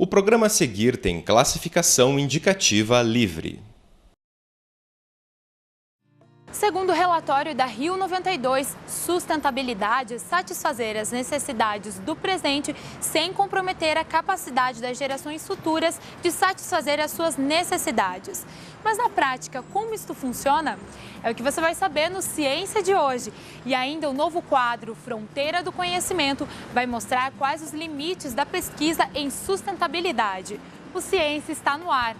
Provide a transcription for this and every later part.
O programa a seguir tem classificação indicativa livre. Segundo o relatório da Rio 92, sustentabilidade é satisfazer as necessidades do presente sem comprometer a capacidade das gerações futuras de satisfazer as suas necessidades. Mas na prática, como isto funciona? É o que você vai saber no Ciência de hoje. E ainda o novo quadro Fronteira do Conhecimento vai mostrar quais os limites da pesquisa em sustentabilidade. O Ciência está no ar.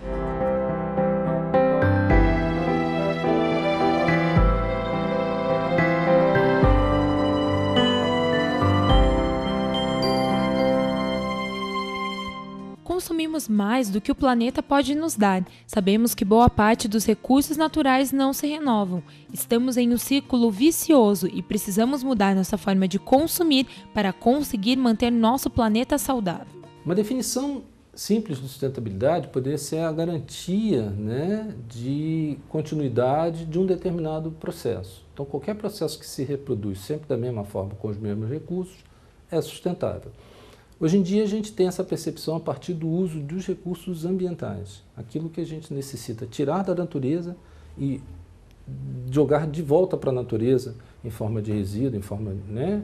Consumimos mais do que o planeta pode nos dar. Sabemos que boa parte dos recursos naturais não se renovam. Estamos em um círculo vicioso e precisamos mudar nossa forma de consumir para conseguir manter nosso planeta saudável. Uma definição simples de sustentabilidade poderia ser a garantia, de continuidade de um determinado processo. Então, qualquer processo que se reproduz sempre da mesma forma, com os mesmos recursos, é sustentável. Hoje em dia a gente tem essa percepção a partir do uso dos recursos ambientais, aquilo que a gente necessita tirar da natureza e jogar de volta para a natureza em forma de resíduo, em forma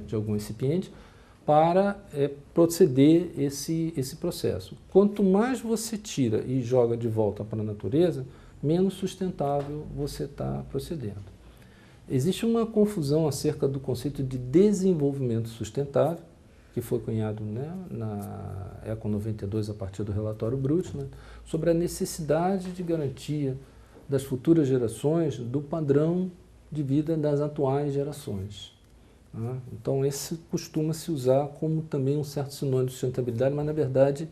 de algum recipiente, para proceder esse processo. Quanto mais você tira e joga de volta para a natureza, menos sustentável você está procedendo. Existe uma confusão acerca do conceito de desenvolvimento sustentável, que foi cunhado na ECO 92 a partir do relatório Brundtland, sobre a necessidade de garantia das futuras gerações do padrão de vida das atuais gerações. Então, esse costuma se usar como também um certo sinônimo de sustentabilidade, mas, na verdade,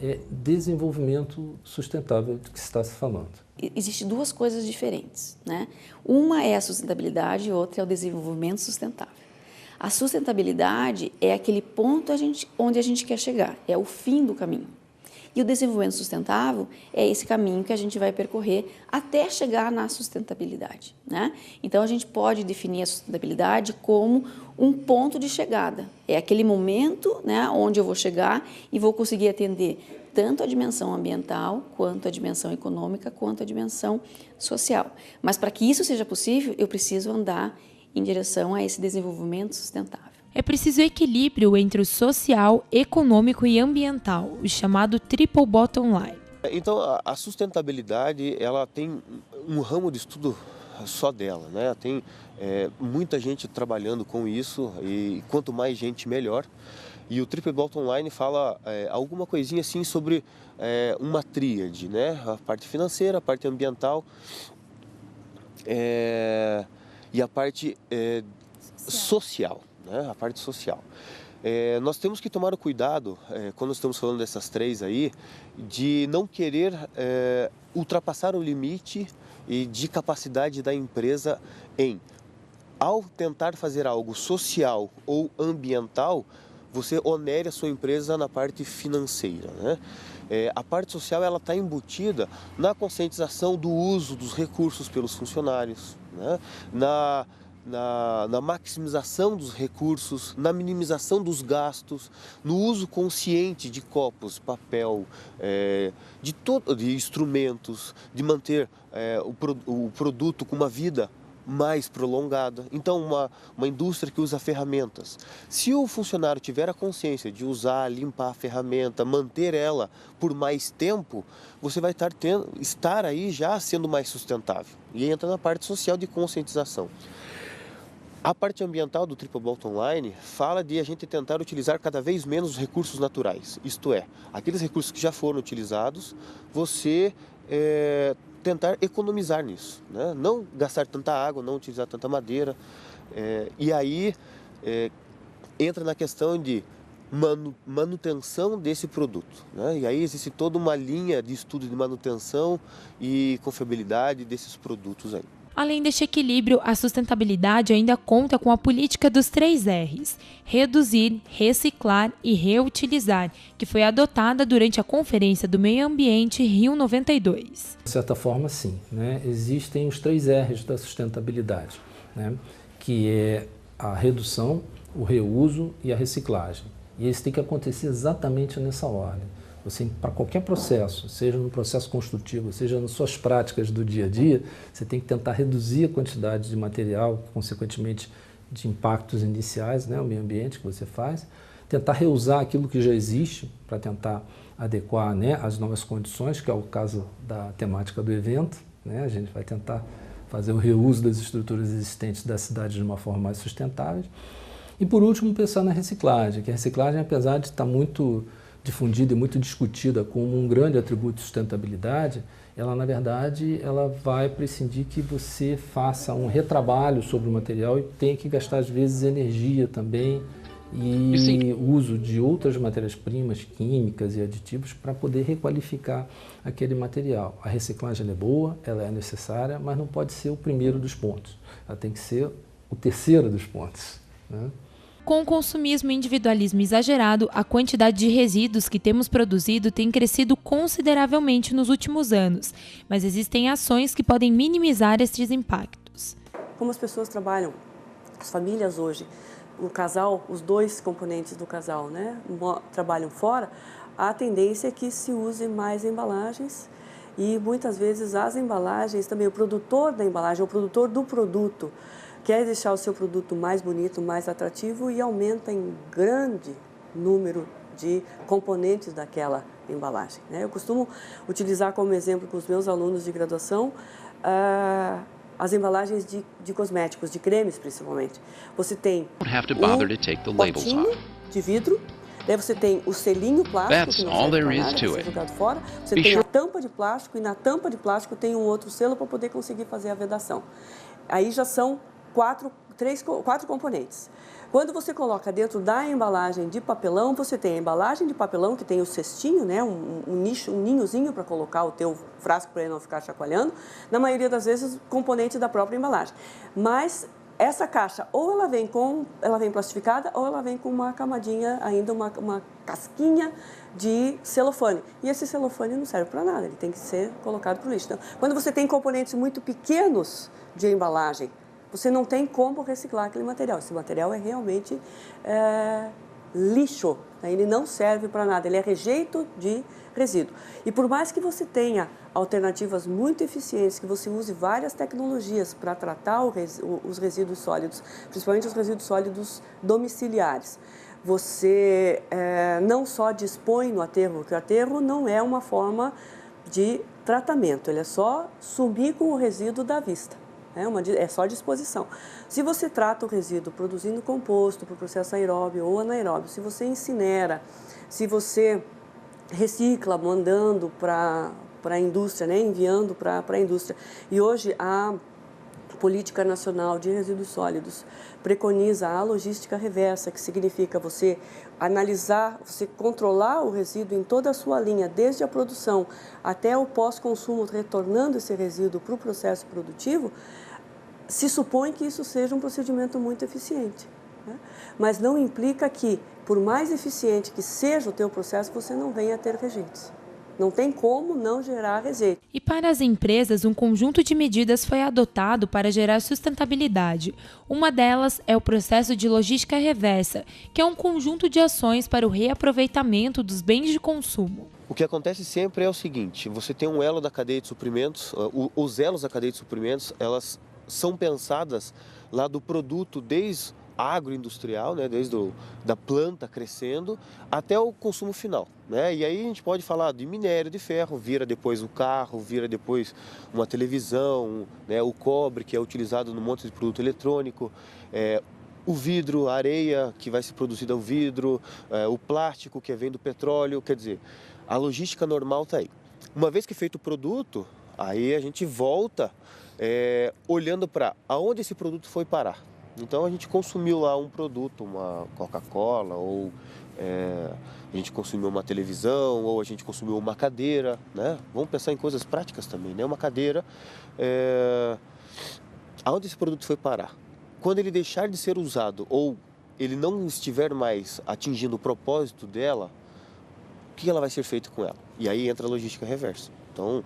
é desenvolvimento sustentável do que está se falando. Existem duas coisas diferentes, Uma é a sustentabilidade e outra é o desenvolvimento sustentável. A sustentabilidade é aquele ponto onde a gente quer chegar, é o fim do caminho. E o desenvolvimento sustentável é esse caminho que a gente vai percorrer até chegar na sustentabilidade. Então, a gente pode definir a sustentabilidade como um ponto de chegada. É aquele momento onde eu vou chegar e vou conseguir atender tanto a dimensão ambiental, quanto a dimensão econômica, quanto a dimensão social. Mas para que isso seja possível, eu preciso andar em direção a esse desenvolvimento sustentável. É preciso equilíbrio entre o social, econômico e ambiental, o chamado Triple Bottom Line. Então, a sustentabilidade, ela tem um ramo de estudo só dela, Tem muita gente trabalhando com isso e quanto mais gente, melhor. E o Triple Bottom Line fala alguma coisinha assim sobre uma tríade, A parte financeira, a parte ambiental e a parte social, A parte social. Nós temos que tomar o cuidado, quando estamos falando dessas três aí, de não querer ultrapassar o limite de capacidade da empresa ao tentar fazer algo social ou ambiental, você onere a sua empresa na parte financeira, A parte social ela está embutida na conscientização do uso dos recursos pelos funcionários, na maximização dos recursos, na minimização dos gastos, no uso consciente de copos, papel, de instrumentos, de manter o produto com uma vida mais prolongada. Então, uma indústria que usa ferramentas. Se o funcionário tiver a consciência de usar, limpar a ferramenta, manter ela por mais tempo, você vai estar aí já sendo mais sustentável. E entra na parte social de conscientização. A parte ambiental do Triple Bottom Line fala de a gente tentar utilizar cada vez menos os recursos naturais. Isto é, aqueles recursos que já foram utilizados, você tentar economizar nisso, Não gastar tanta água, não utilizar tanta madeira. E aí entra na questão de manutenção desse produto, E aí existe toda uma linha de estudo de manutenção e confiabilidade desses produtos aí. Além deste equilíbrio, a sustentabilidade ainda conta com a política dos 3 R's: reduzir, reciclar e reutilizar, que foi adotada durante a Conferência do Meio Ambiente Rio 92. De certa forma, sim. Existem os 3 R's da sustentabilidade, que é a redução, o reuso e a reciclagem. E isso tem que acontecer exatamente nessa ordem. Você, para qualquer processo, seja no processo construtivo, seja nas suas práticas do dia a dia, você tem que tentar reduzir a quantidade de material, consequentemente de impactos iniciais, né, o meio ambiente que você faz, tentar reusar aquilo que já existe para tentar adequar, né, as novas condições, que é o caso da temática do evento, né, a gente vai tentar fazer o reuso das estruturas existentes da cidade de uma forma mais sustentável. E por último, pensar na reciclagem, que a reciclagem, apesar de estar muito difundida e muito discutida como um grande atributo de sustentabilidade, ela na verdade ela vai prescindir que você faça um retrabalho sobre o material e tenha que gastar às vezes energia também e uso de outras matérias-primas, químicas e aditivos para poder requalificar aquele material. A reciclagem é boa, ela é necessária, mas não pode ser o primeiro dos pontos. Ela tem que ser o terceiro dos pontos, né? Com o consumismo e individualismo exagerado, a quantidade de resíduos que temos produzido tem crescido consideravelmente nos últimos anos, mas existem ações que podem minimizar estes impactos. Como as pessoas trabalham, as famílias hoje, o casal, os dois componentes do casal, né, trabalham fora, a tendência é que se use mais embalagens e muitas vezes as embalagens, também o produtor da embalagem, o produtor do produto, quer deixar o seu produto mais bonito, mais atrativo e aumenta em grande número de componentes daquela embalagem, né? Eu costumo utilizar como exemplo com os meus alunos de graduação as embalagens de cosméticos, de cremes principalmente. Você tem o potinho de vidro, daí você tem o selinho plástico, que não serve para nada, vai ser jogado fora. Você tem a tampa de plástico e na tampa de plástico tem um outro selo para poder conseguir fazer a vedação. Aí já são quatro componentes. Quando você coloca dentro da embalagem de papelão, você tem a embalagem de papelão que tem o cestinho, né, um ninhozinho para colocar o teu frasco para ele não ficar chacoalhando. Na maioria das vezes, componente da própria embalagem. Mas essa caixa, ou ela vem plastificada, ou ela vem com uma camadinha, ainda uma casquinha de celofane. E esse celofane não serve para nada, ele tem que ser colocado para o lixo. Então, quando você tem componentes muito pequenos de embalagem, você não tem como reciclar aquele material. Esse material é realmente lixo, né? Ele não serve para nada, ele é rejeito de resíduo. E por mais que você tenha alternativas muito eficientes, que você use várias tecnologias para tratar os resíduos sólidos, principalmente os resíduos sólidos domiciliares, você não só dispõe no aterro, porque o aterro não é uma forma de tratamento, ele é só sumir com o resíduo da vista. É só disposição. Se você trata o resíduo produzindo composto por processo aeróbio ou anaeróbio, se você incinera, se você recicla mandando para a indústria, né, enviando para a indústria. E hoje a Política Nacional de Resíduos Sólidos preconiza a logística reversa, que significa você analisar, você controlar o resíduo em toda a sua linha, desde a produção até o pós-consumo, retornando esse resíduo para o processo produtivo. Se supõe que isso seja um procedimento muito eficiente, né? Mas não implica que, por mais eficiente que seja o teu processo, você não venha a ter rejeitos. Não tem como não gerar rejeito. E para as empresas, um conjunto de medidas foi adotado para gerar sustentabilidade. Uma delas é o processo de logística reversa, que é um conjunto de ações para o reaproveitamento dos bens de consumo. O que acontece sempre é o seguinte, você tem um elo da cadeia de suprimentos, os elos da cadeia de suprimentos, elas são pensadas lá do produto desde agroindustrial, né, desde da planta crescendo até o consumo final, né? E aí a gente pode falar de minério de ferro, vira depois o carro, vira depois uma televisão, né, o cobre que é utilizado no monte de produto eletrônico, o vidro, a areia que vai ser produzida ao vidro, o plástico que vem do petróleo, quer dizer, a logística normal está aí. Uma vez que é feito o produto, aí a gente volta olhando para aonde esse produto foi parar. Então a gente consumiu lá um produto, uma Coca-Cola, ou a gente consumiu uma televisão, ou a gente consumiu uma cadeira, né? Vamos pensar em coisas práticas também, né? Uma cadeira, aonde esse produto foi parar? Quando ele deixar de ser usado ou ele não estiver mais atingindo o propósito dela, o que ela vai ser feito com ela? E aí entra a logística reversa. Então,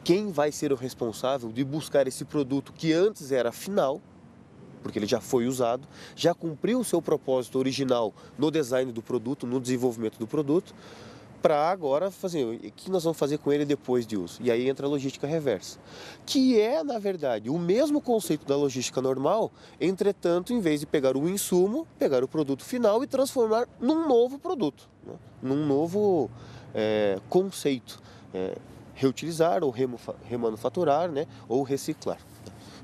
quem vai ser o responsável de buscar esse produto que antes era final, porque ele já foi usado, já cumpriu o seu propósito original no design do produto, no desenvolvimento do produto, para agora fazer o que nós vamos fazer com ele depois de uso. E aí entra a logística reversa, que é, na verdade, o mesmo conceito da logística normal, entretanto, em vez de pegar o insumo, pegar o produto final e transformar num novo produto, né? Num novo conceito. Reutilizar ou remanufaturar, né? Ou reciclar.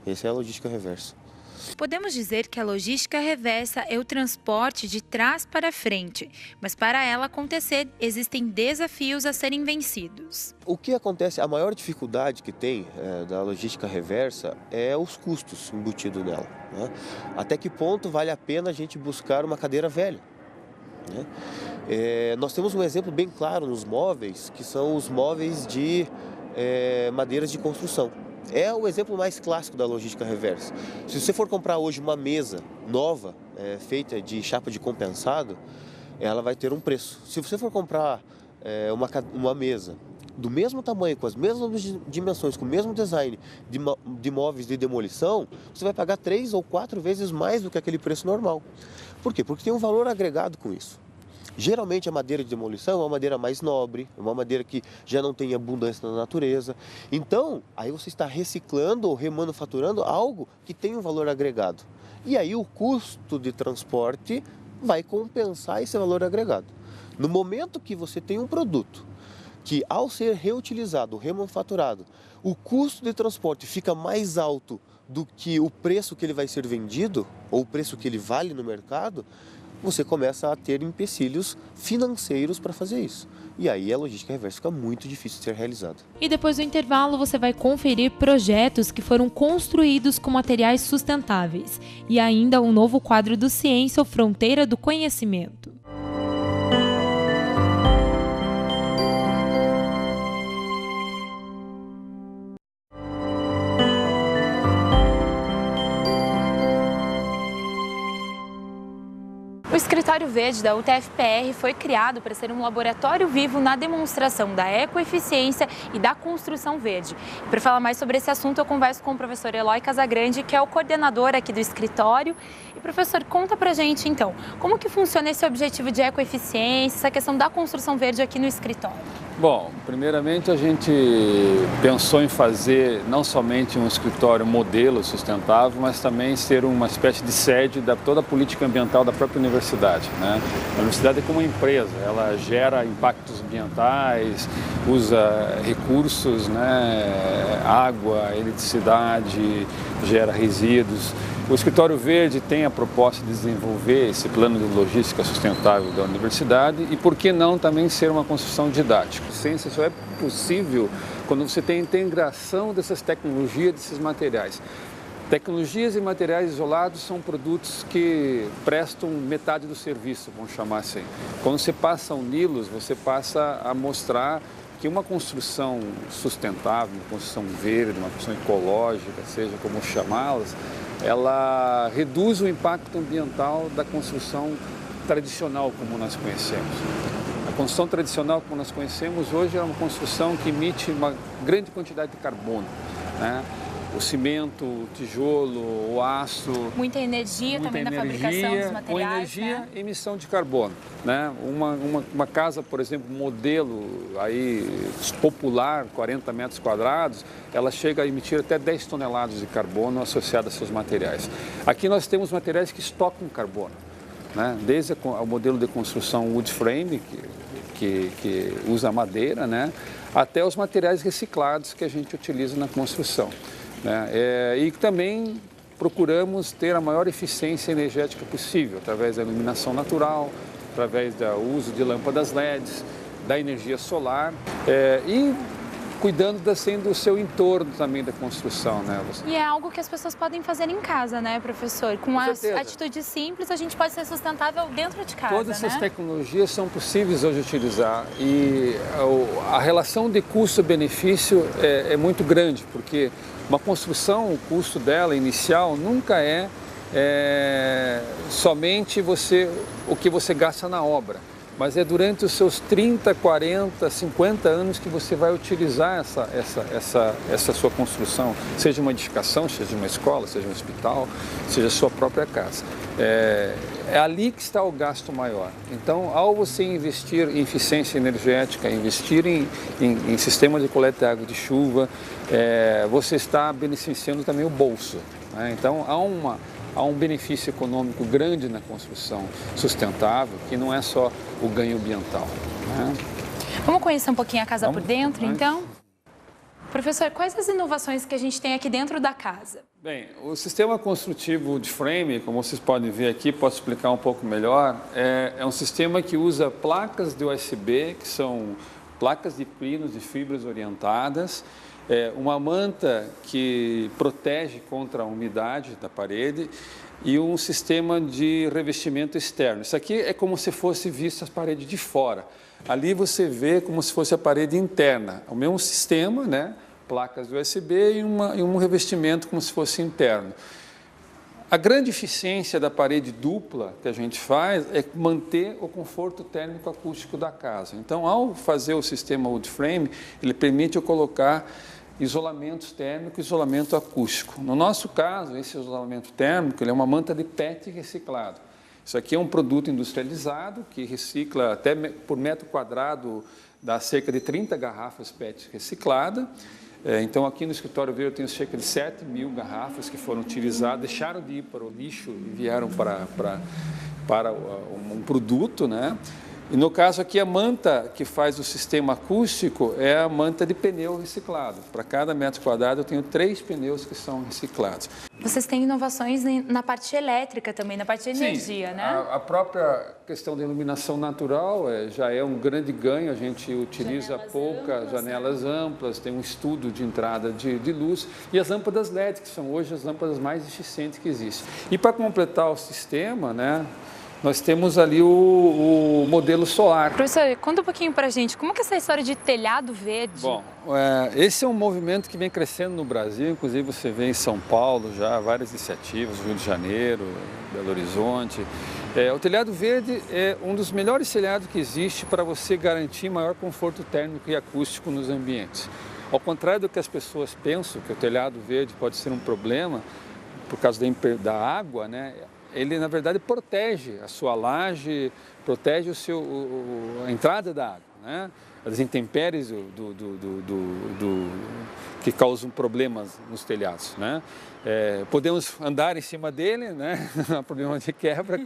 Essa é a logística reversa. Podemos dizer que a logística reversa é o transporte de trás para frente, mas para ela acontecer, existem desafios a serem vencidos. O que acontece, a maior dificuldade que tem da logística reversa é os custos embutidos nela, né? Até que ponto vale a pena a gente buscar uma cadeira velha, né? Nós temos um exemplo bem claro nos móveis, que são os móveis de madeiras de construção. É o exemplo mais clássico da logística reversa. Se você for comprar hoje uma mesa nova, feita de chapa de compensado, ela vai ter um preço. Se você for comprar uma mesa do mesmo tamanho, com as mesmas dimensões, com o mesmo design de móveis de demolição, você vai pagar 3 ou 4 vezes mais do que aquele preço normal. Por quê? Porque tem um valor agregado com isso. Geralmente a madeira de demolição é uma madeira mais nobre, é uma madeira que já não tem abundância na natureza. Então, aí você está reciclando ou remanufaturando algo que tem um valor agregado. E aí o custo de transporte vai compensar esse valor agregado. No momento que você tem um produto que, ao ser reutilizado, remanufaturado, o custo de transporte fica mais alto do que o preço que ele vai ser vendido, ou o preço que ele vale no mercado, você começa a ter empecilhos financeiros para fazer isso. E aí a logística reversa fica muito difícil de ser realizada. E depois do intervalo você vai conferir projetos que foram construídos com materiais sustentáveis e ainda um novo quadro do Ciência ou Fronteira do Conhecimento. O Escritório Verde da UTF-PR foi criado para ser um laboratório vivo na demonstração da ecoeficiência e da construção verde. E para falar mais sobre esse assunto, eu converso com o professor Eloy Casagrande, que é o coordenador aqui do escritório. E, professor, conta pra gente, então, como que funciona esse objetivo de ecoeficiência, essa questão da construção verde aqui no escritório? Bom, primeiramente a gente pensou em fazer não somente um escritório modelo sustentável, mas também ser uma espécie de sede de toda a política ambiental da própria universidade, né? A universidade é como uma empresa, ela gera impactos ambientais, usa recursos, né? Água, eletricidade, gera resíduos. O Escritório Verde tem a proposta de desenvolver esse plano de logística sustentável da universidade e, por que não, também ser uma construção didática. A ciência só é possível quando você tem a integração dessas tecnologias, desses materiais. Tecnologias e materiais isolados são produtos que prestam metade do serviço, vamos chamar assim. Quando você passa a uni-los, você passa a mostrar que uma construção sustentável, uma construção verde, uma construção ecológica, seja como chamá-las, ela reduz o impacto ambiental da construção tradicional como nós conhecemos. A construção tradicional como nós conhecemos hoje é uma construção que emite uma grande quantidade de carbono, né? O cimento, o tijolo, o aço. Muita energia também na fabricação dos materiais. Com energia, né? Emissão de carbono, né? Uma casa, por exemplo, modelo aí, popular, 40 metros quadrados, ela chega a emitir até 10 toneladas de carbono associadas a seus materiais. Aqui nós temos materiais que estocam carbono, né? Desde o modelo de construção wood frame, que usa madeira, né? Até os materiais reciclados que a gente utiliza na construção. E também procuramos ter a maior eficiência energética possível, através da iluminação natural, através do uso de lâmpadas LEDs, da energia solar e cuidando do seu entorno também da construção, né? E é algo que as pessoas podem fazer em casa, né, professor? Com as atitudes simples, a gente pode ser sustentável dentro de casa, Todas essas tecnologias são possíveis hoje de utilizar e a relação de custo-benefício é muito grande, porque uma construção, o custo dela inicial nunca é somente o que você gasta na obra. mas é durante os seus 30, 40, 50 anos que você vai utilizar essa sua construção, seja uma edificação, seja uma escola, seja um hospital, seja a sua própria casa. É ali que está o gasto maior. Então, ao você investir em eficiência energética, investir em sistema de coleta de água de chuva, você está beneficiando também o bolso, né? Então, há um benefício econômico grande na construção sustentável, que não é só o ganho ambiental, né? Vamos conhecer um pouquinho a casa por dentro, então? Professor, quais as inovações que a gente tem aqui dentro da casa? Bem, o sistema construtivo wood frame, como vocês podem ver aqui, posso explicar um pouco melhor, é um sistema que usa placas de USB, que são placas de pinos de fibras orientadas, uma manta que protege contra a umidade da parede e um sistema de revestimento externo. Isso aqui é como se fosse visto as paredes de fora. Ali você vê como se fosse a parede interna, o mesmo sistema, né? Placas USB e um revestimento como se fosse interno. A grande eficiência da parede dupla que a gente faz é manter o conforto térmico acústico da casa. Então, ao fazer o sistema wood frame, ele permite eu colocar isolamentos térmicos e isolamento acústico. No nosso caso, esse isolamento térmico ele é uma manta de PET reciclado. Isso aqui é um produto industrializado que recicla até por metro quadrado, dá cerca de 30 garrafas PET recicladas. Então, aqui no escritório Verde eu tenho cerca de 7.000 garrafas que foram utilizadas, deixaram de ir para o lixo e vieram para um produto, né? E no caso aqui, a manta que faz o sistema acústico é a manta de pneu reciclado. Para cada metro quadrado eu tenho 3 pneus que são reciclados. Vocês têm inovações na parte elétrica também, na parte de energia, né? A própria questão da iluminação natural já é um grande ganho. A gente utiliza poucas janelas amplas, tem um estudo de entrada de luz. E as lâmpadas LED, que são hoje as lâmpadas mais eficientes que existem. E para completar o sistema, né? Nós temos ali o modelo solar. Professor, conta um pouquinho para a gente, como que é essa história de telhado verde? Bom, esse é um movimento que vem crescendo no Brasil, inclusive você vê em São Paulo já várias iniciativas, Rio de Janeiro, Belo Horizonte. O telhado verde é um dos melhores telhados que existe para você garantir maior conforto térmico e acústico nos ambientes. Ao contrário do que as pessoas pensam, que o telhado verde pode ser um problema por causa da água, né? Ele, na verdade, protege a sua laje, protege a entrada da água, né? As intempéries que causam problemas nos telhados, né? Podemos andar em cima dele, né? Não há problema de quebra.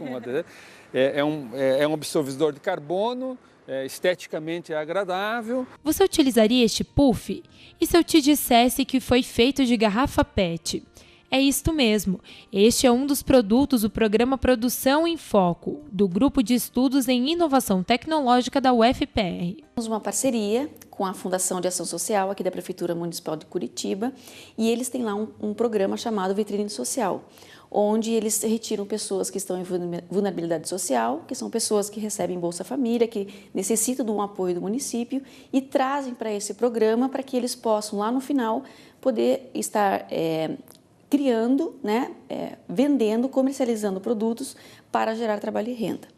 É um absorvedor de carbono, esteticamente é agradável. Você utilizaria este puff? E se eu te dissesse que foi feito de garrafa PET? É isto mesmo. Este é um dos produtos do programa Produção em Foco, do Grupo de Estudos em Inovação Tecnológica da UFPR. Temos uma parceria com a Fundação de Ação Social aqui da Prefeitura Municipal de Curitiba e eles têm lá um programa chamado Vitrine Social, onde eles retiram pessoas que estão em vulnerabilidade social, que são pessoas que recebem Bolsa Família, que necessitam de um apoio do município e trazem para esse programa para que eles possam lá no final poder estar criando, né, vendendo, comercializando produtos para gerar trabalho e renda.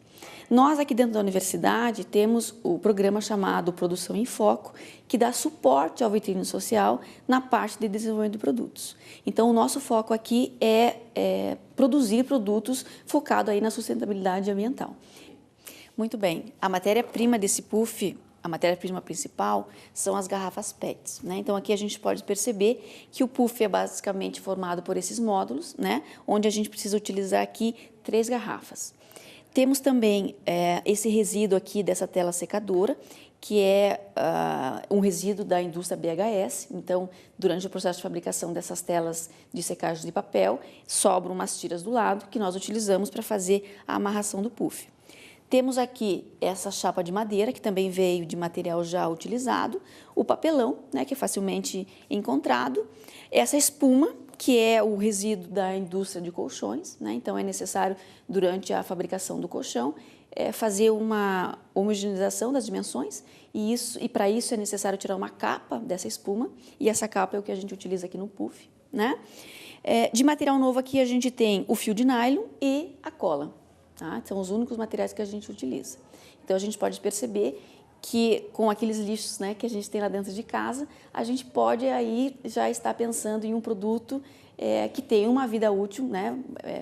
Nós aqui dentro da universidade temos o programa chamado Produção em Foco, que dá suporte ao vitrine social na parte de desenvolvimento de produtos. Então, o nosso foco aqui é produzir produtos focados aí na sustentabilidade ambiental. Muito bem, a matéria-prima desse puff, a matéria-prima principal são as garrafas PETs, né? Então, aqui a gente pode perceber que o puff é basicamente formado por esses módulos, né? Onde a gente precisa utilizar aqui 3 garrafas. Temos também esse resíduo aqui dessa tela secadora, que é um resíduo da indústria BHS. Então, durante o processo de fabricação dessas telas de secagem de papel, sobram umas tiras do lado que nós utilizamos para fazer a amarração do puff. Temos aqui essa chapa de madeira, que também veio de material já utilizado, o papelão, né, que é facilmente encontrado, essa espuma, que é o resíduo da indústria de colchões, né, então é necessário, durante a fabricação do colchão, fazer uma homogeneização das dimensões, e para isso é necessário tirar uma capa dessa espuma, e essa capa é o que a gente utiliza aqui no puff, né? De material novo aqui a gente tem o fio de nylon e a cola. tá? São os únicos materiais que a gente utiliza. Então, a gente pode perceber que com aqueles lixos, né, que a gente tem lá dentro de casa, a gente pode aí já estar pensando em um produto que tem uma vida útil, né,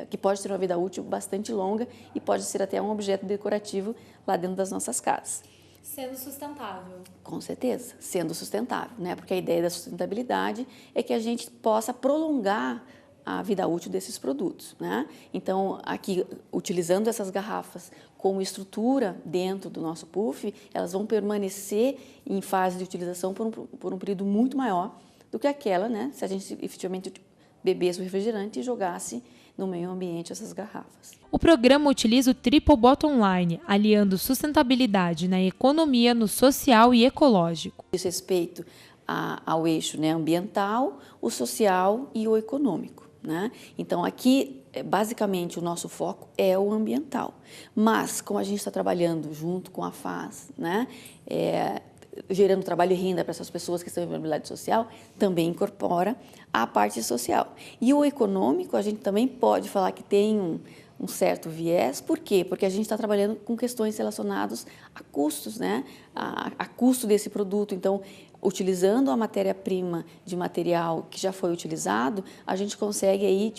que pode ter uma vida útil bastante longa e pode ser até um objeto decorativo lá dentro das nossas casas. Sendo sustentável. Com certeza, sendo sustentável, né? Porque a ideia da sustentabilidade é que a gente possa prolongar a vida útil desses produtos, né? Então, aqui, utilizando essas garrafas como estrutura dentro do nosso puff, elas vão permanecer em fase de utilização por um período muito maior do que aquela, né? Se a gente efetivamente bebesse o refrigerante e jogasse no meio ambiente essas garrafas. O programa utiliza o Triple Bottom Line, aliando sustentabilidade na economia, no social e ecológico. Diz respeito ao eixo, né, ambiental, o social e o econômico, né? Então, aqui, basicamente, o nosso foco é o ambiental. Mas, como a gente está trabalhando junto com a FAS, né, gerando trabalho e renda para essas pessoas que estão em vulnerabilidade social, também incorpora a parte social. E o econômico, a gente também pode falar que tem um certo viés. Por quê? Porque a gente está trabalhando com questões relacionadas a custos, né? A custo desse produto. Então, utilizando a matéria-prima de material que já foi utilizado, a gente consegue aí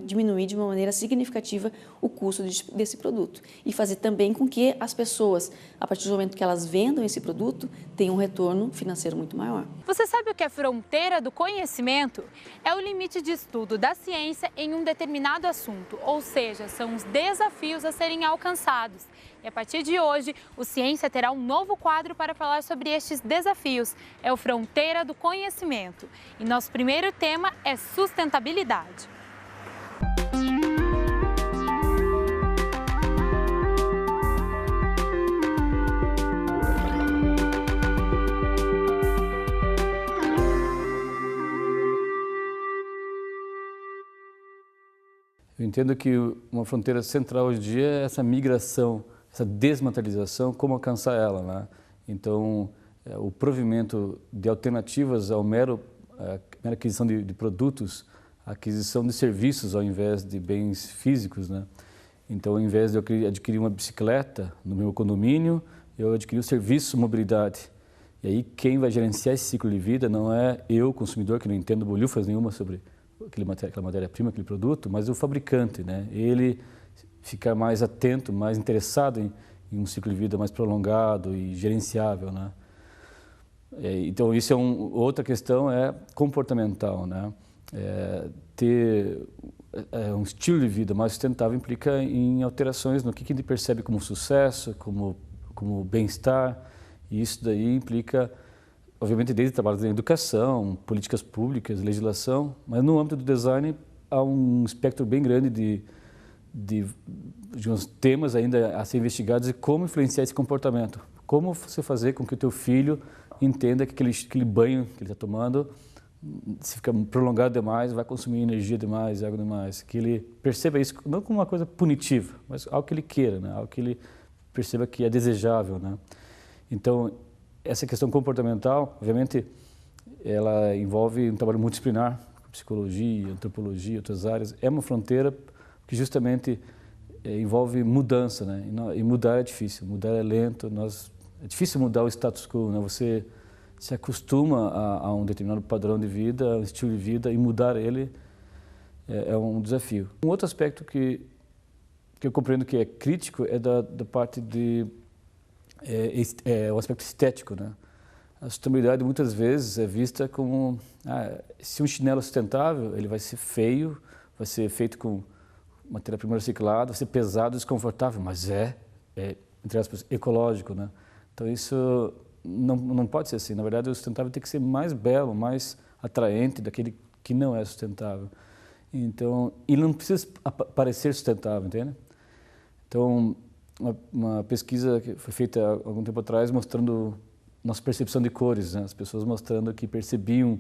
diminuir de uma maneira significativa o custo desse produto e fazer também com que as pessoas, a partir do momento que elas vendam esse produto, tenham um retorno financeiro muito maior. Você sabe o que é fronteira do conhecimento? É o limite de estudo da ciência em um determinado assunto, ou seja, são os desafios a serem alcançados. E a partir de hoje, o Ciência terá um novo quadro para falar sobre estes desafios. É o Fronteira do Conhecimento. E nosso primeiro tema é sustentabilidade. Eu entendo que uma fronteira central hoje em dia é essa migração, essa desmaterialização, como alcançar ela, né? Então, o provimento de alternativas ao mera aquisição de produtos, a aquisição de serviços ao invés de bens físicos, né? Então, ao invés de eu adquirir uma bicicleta no meu condomínio, eu adquiri o serviço mobilidade. E aí, quem vai gerenciar esse ciclo de vida não é eu, consumidor, que não entendo bolhufas nenhuma sobre aquela matéria-prima, aquele produto, mas o fabricante, né? Ele ficar mais atento, mais interessado em um ciclo de vida mais prolongado e gerenciável, né? Então, isso é outra questão comportamental, né? Ter um estilo de vida mais sustentável implica em alterações no que a gente percebe como sucesso, como bem-estar, e isso daí implica, obviamente, desde trabalhos em educação, políticas públicas, legislação, mas no âmbito do design há um espectro bem grande de uns temas ainda a ser investigados e como influenciar esse comportamento. Como você fazer com que o teu filho entenda que aquele banho que ele está tomando, se fica prolongado demais, vai consumir energia demais, água demais. Que ele perceba isso não como uma coisa punitiva, mas algo que ele queira, né? Algo que ele perceba que é desejável, né? Então, essa questão comportamental, obviamente, ela envolve um trabalho multidisciplinar, psicologia, antropologia, outras áreas. É uma fronteira que justamente envolve mudança, né? E mudar é difícil, mudar é lento. É difícil mudar o status quo, né? Você se acostuma a um determinado padrão de vida, a um estilo de vida, e mudar ele é um desafio. Um outro aspecto que eu compreendo que é crítico é da parte o aspecto estético, né? A sustentabilidade muitas vezes é vista como se um chinelo é sustentável, ele vai ser feio, vai ser feito com matéria-prima reciclada, vai ser pesado, desconfortável, mas entre aspas, ecológico, né? Então isso não pode ser assim. Na verdade, o sustentável tem que ser mais belo, mais atraente daquele que não é sustentável. Então, ele não precisa parecer sustentável, entende? Então, uma pesquisa que foi feita há algum tempo atrás mostrando nossa percepção de cores, né? As pessoas mostrando que percebiam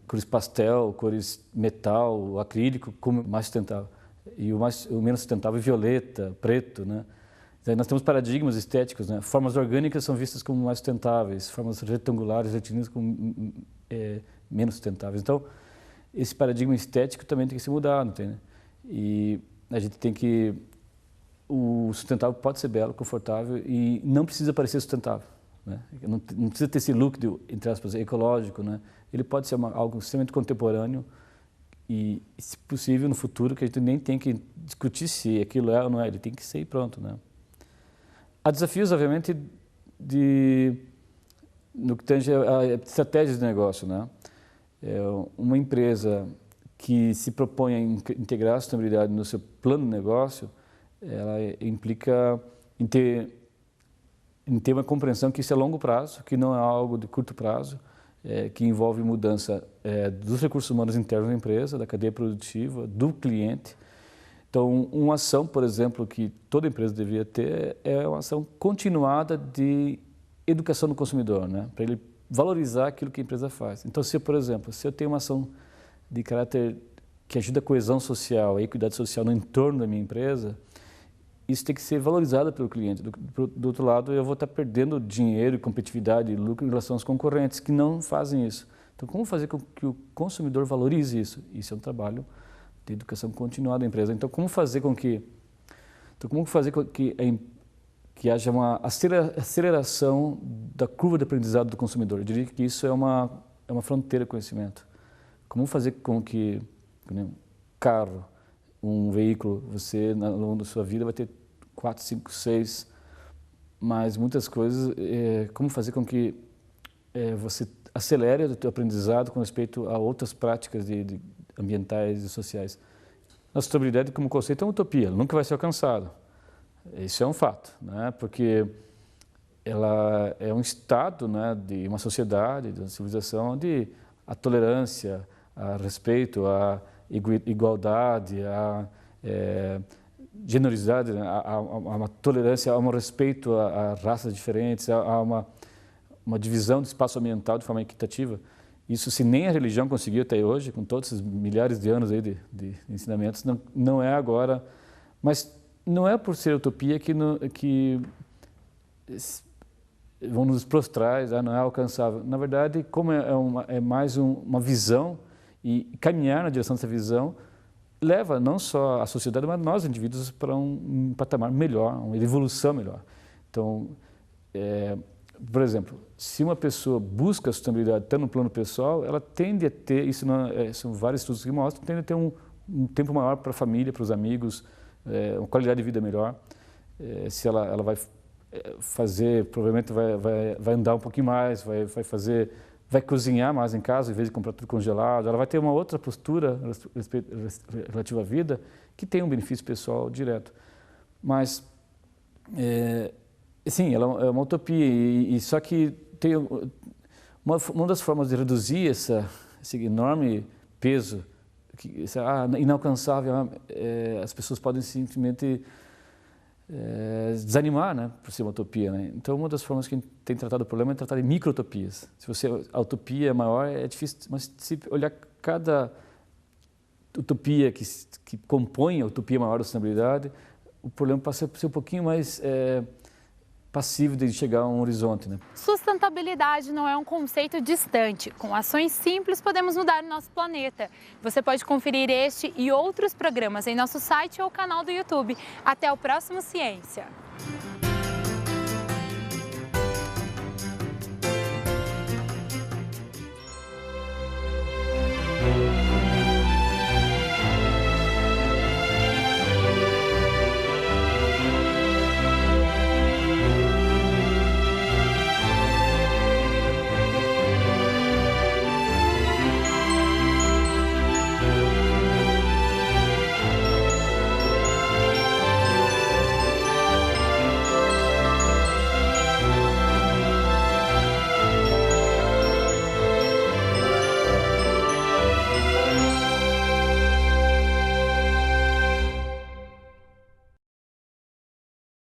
cores pastel, cores metal, o acrílico como mais sustentável. E o menos sustentável é violeta, preto, né? Então, nós temos paradigmas estéticos, né? Formas orgânicas são vistas como mais sustentáveis, formas retangulares, retilíneas como menos sustentáveis. Então, esse paradigma estético também tem que ser mudado, entende? E a gente tem que o sustentável pode ser belo, confortável e não precisa parecer sustentável, né? Não precisa ter esse look, entre aspas, ecológico, né? Ele pode ser algo extremamente contemporâneo e, se possível, no futuro, que a gente nem tem que discutir se aquilo é ou não é, ele tem que ser e pronto, né? Há desafios, obviamente, no que tange a estratégias de negócio, né? Uma empresa que se propõe a integrar a sustentabilidade no seu plano de negócio, ela implica em ter uma compreensão que isso é longo prazo, que não é algo de curto prazo, que envolve mudança dos recursos humanos internos da empresa, da cadeia produtiva, do cliente. Então, uma ação, por exemplo, que toda empresa deveria ter é uma ação continuada de educação do consumidor, né? Para ele valorizar aquilo que a empresa faz. Então, por exemplo, se eu tenho uma ação de caráter que ajuda a coesão social, a equidade social no entorno da minha empresa, isso tem que ser valorizado pelo cliente. Do outro lado, eu vou estar perdendo dinheiro, competitividade e lucro em relação aos concorrentes que não fazem isso. Então, como fazer com que o consumidor valorize isso? Isso é um trabalho de educação continuada da empresa. Então, como fazer com que haja uma aceleração da curva de aprendizado do consumidor? Eu diria que isso é uma fronteira de conhecimento. Como fazer com que um carro, um veículo, você, ao longo da sua vida, vai ter 4, 5, 6, mas muitas coisas, como fazer com que você acelere o seu aprendizado com respeito a outras práticas ambientais e sociais. A sustentabilidade como conceito é uma utopia, ela nunca vai ser alcançada. Isso é um fato, né? Porque ela é um estado, né, de uma sociedade, de uma civilização onde a tolerância, a respeito, a igualdade, a generosidade, né? Há uma tolerância, há um respeito a raças diferentes, há uma divisão do espaço ambiental de forma equitativa. Isso, se nem a religião conseguiu até hoje, com todos esses milhares de anos aí de ensinamentos, não é agora. Mas não é por ser utopia que vão nos prostrar, não é alcançável. Na verdade, como é mais uma visão, e caminhar na direção dessa visão leva não só a sociedade, mas nós, indivíduos, para um patamar melhor, uma evolução melhor. Então, por exemplo, se uma pessoa busca a sustentabilidade até no plano pessoal, ela tende a ter, isso são vários estudos que mostram, tende a ter um tempo maior para a família, para os amigos, uma qualidade de vida melhor. Se ela vai fazer, provavelmente vai andar um pouquinho mais, vai cozinhar mais em casa, em vez de comprar tudo congelado, ela vai ter uma outra postura relativa à vida que tem um benefício pessoal direto. Mas, sim, ela é uma utopia, e só que tem uma das formas de reduzir esse enorme peso, inalcançável, as pessoas podem simplesmente desanimar, né, por ser uma utopia, né? Então, uma das formas que a gente tem tratado o problema é tratar de micro-utopias. Se a utopia é maior, é difícil, mas se olhar cada utopia que compõe a utopia maior da sustentabilidade, o problema passa a ser um pouquinho mais passível de chegar a um horizonte, né? Sustentabilidade não é um conceito distante. Com ações simples, podemos mudar o nosso planeta. Você pode conferir este e outros programas em nosso site ou canal do YouTube. Até o próximo Ciência!